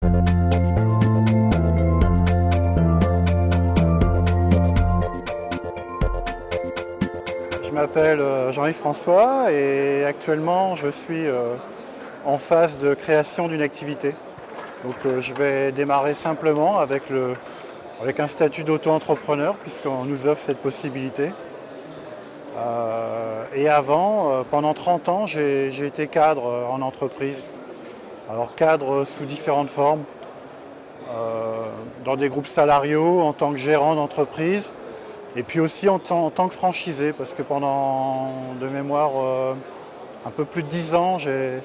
Je m'appelle Jean-Yves François et actuellement je suis en phase de création d'une activité. Donc je vais démarrer simplement avec un statut d'auto-entrepreneur puisqu'on nous offre cette possibilité. Et avant, pendant 30 ans, j'ai été cadre en entreprise. Alors cadre sous différentes formes, dans des groupes salariaux, en tant que gérant d'entreprise, et puis aussi en tant que franchisé, parce que pendant, de mémoire, un peu plus de 10 ans, j'ai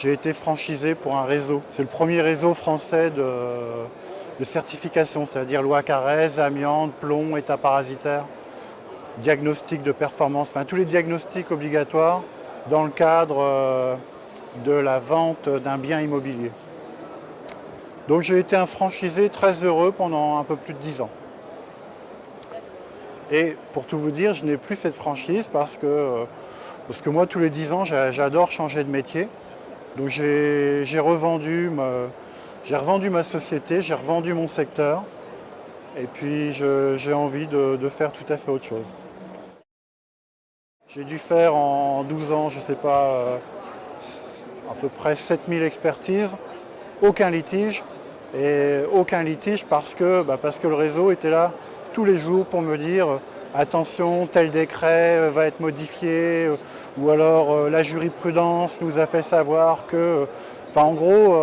été franchisé pour un réseau. C'est le premier réseau français de certification, c'est-à-dire loi Carrez, amiante, plomb, état parasitaire, diagnostic de performance, enfin tous les diagnostics obligatoires dans le cadre de la vente d'un bien immobilier. Donc j'ai été un franchisé très heureux pendant un peu plus de 10 ans. Et pour tout vous dire, je n'ai plus cette franchise parce que moi, tous les 10 ans, j'adore changer de métier. Donc j'ai revendu ma société, j'ai revendu mon secteur. Et puis j'ai envie de faire tout à fait autre chose. J'ai dû faire en 12 ans, je ne sais pas, à peu près 7000 expertises, aucun litige. Et aucun litige parce que le réseau était là tous les jours pour me dire attention, tel décret va être modifié, ou alors la jurisprudence nous a fait savoir que... Enfin en gros,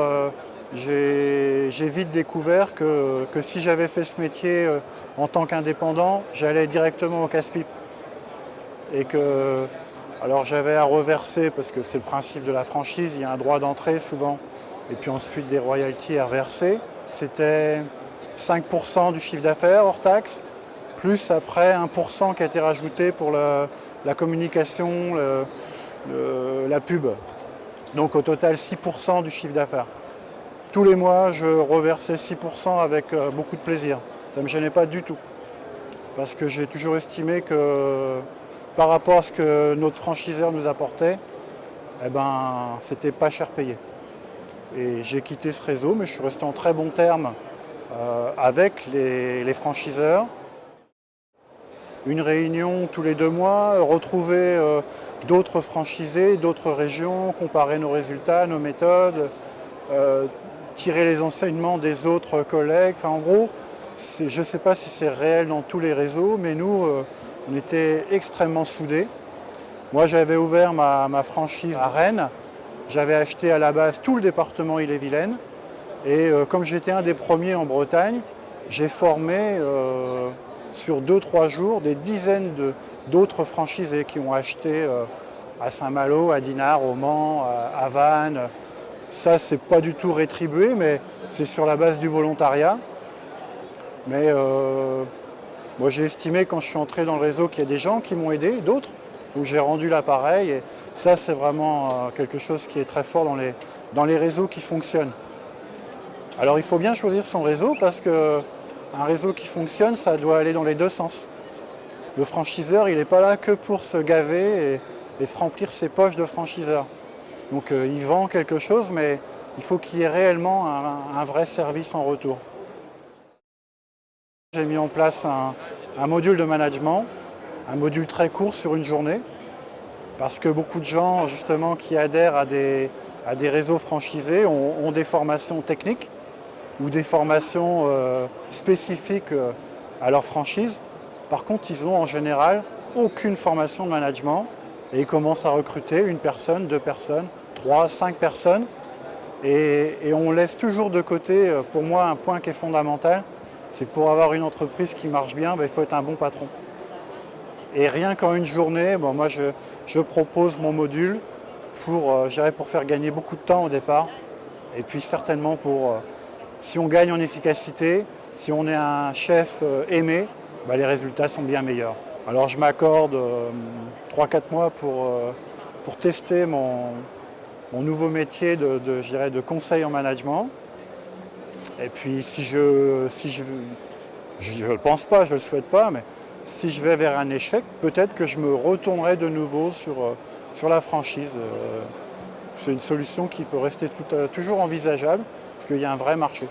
j'ai vite découvert que si j'avais fait ce métier en tant qu'indépendant, j'allais directement au casse-pipe. Et que... Alors j'avais à reverser, parce que c'est le principe de la franchise, il y a un droit d'entrée souvent, et puis ensuite des royalties à reverser. C'était 5% du chiffre d'affaires hors taxe, plus après 1% qui a été rajouté pour la communication, la pub. Donc au total 6% du chiffre d'affaires. Tous les mois, je reversais 6% avec beaucoup de plaisir. Ça ne me gênait pas du tout. Parce que j'ai toujours estimé que par rapport à ce que notre franchiseur nous apportait, eh ben, c'était pas cher payé. Et j'ai quitté ce réseau, mais je suis resté en très bons termes avec les franchiseurs. Une réunion tous les 2 mois, retrouver d'autres franchisés, d'autres régions, comparer nos résultats, nos méthodes, tirer les enseignements des autres collègues. Enfin, en gros, je ne sais pas si c'est réel dans tous les réseaux, mais nous, on était extrêmement soudés. Moi, j'avais ouvert ma franchise à Rennes. J'avais acheté à la base tout le département Ille-et-Vilaine. Et comme j'étais un des premiers en Bretagne, j'ai formé sur 2-3 jours des dizaines d'autres franchisés qui ont acheté à Saint-Malo, à Dinard, au Mans, à Vannes. Ça, c'est pas du tout rétribué, mais c'est sur la base du volontariat. Mais moi, j'ai estimé quand je suis entré dans le réseau qu'il y a des gens qui m'ont aidé, d'autres. Donc j'ai rendu l'appareil et ça c'est vraiment quelque chose qui est très fort dans les réseaux qui fonctionnent. Alors il faut bien choisir son réseau parce qu'un réseau qui fonctionne, ça doit aller dans les deux sens. Le franchiseur, il n'est pas là que pour se gaver et se remplir ses poches de franchiseur. Donc il vend quelque chose, mais il faut qu'il y ait réellement un vrai service en retour. J'ai mis en place un module de management, un module très court sur une journée, parce que beaucoup de gens justement qui adhèrent à des réseaux franchisés ont des formations techniques ou des formations spécifiques à leur franchise. Par contre, ils ont en général aucune formation de management et ils commencent à recruter une personne, 2 personnes, 3, 5 personnes et on laisse toujours de côté, pour moi, un point qui est fondamental, c'est que pour avoir une entreprise qui marche bien, il faut être un bon patron. Et rien qu'en une journée, moi je propose mon module pour faire gagner beaucoup de temps au départ. Et puis certainement si on gagne en efficacité, si on est un chef aimé, les résultats sont bien meilleurs. Alors je m'accorde 3-4 mois pour tester mon nouveau métier de conseil en management. Et puis si je ne le pense pas, je ne le souhaite pas, mais si je vais vers un échec, peut-être que je me retournerai de nouveau sur la franchise. C'est une solution qui peut rester toujours envisageable, parce qu'il y a un vrai marché.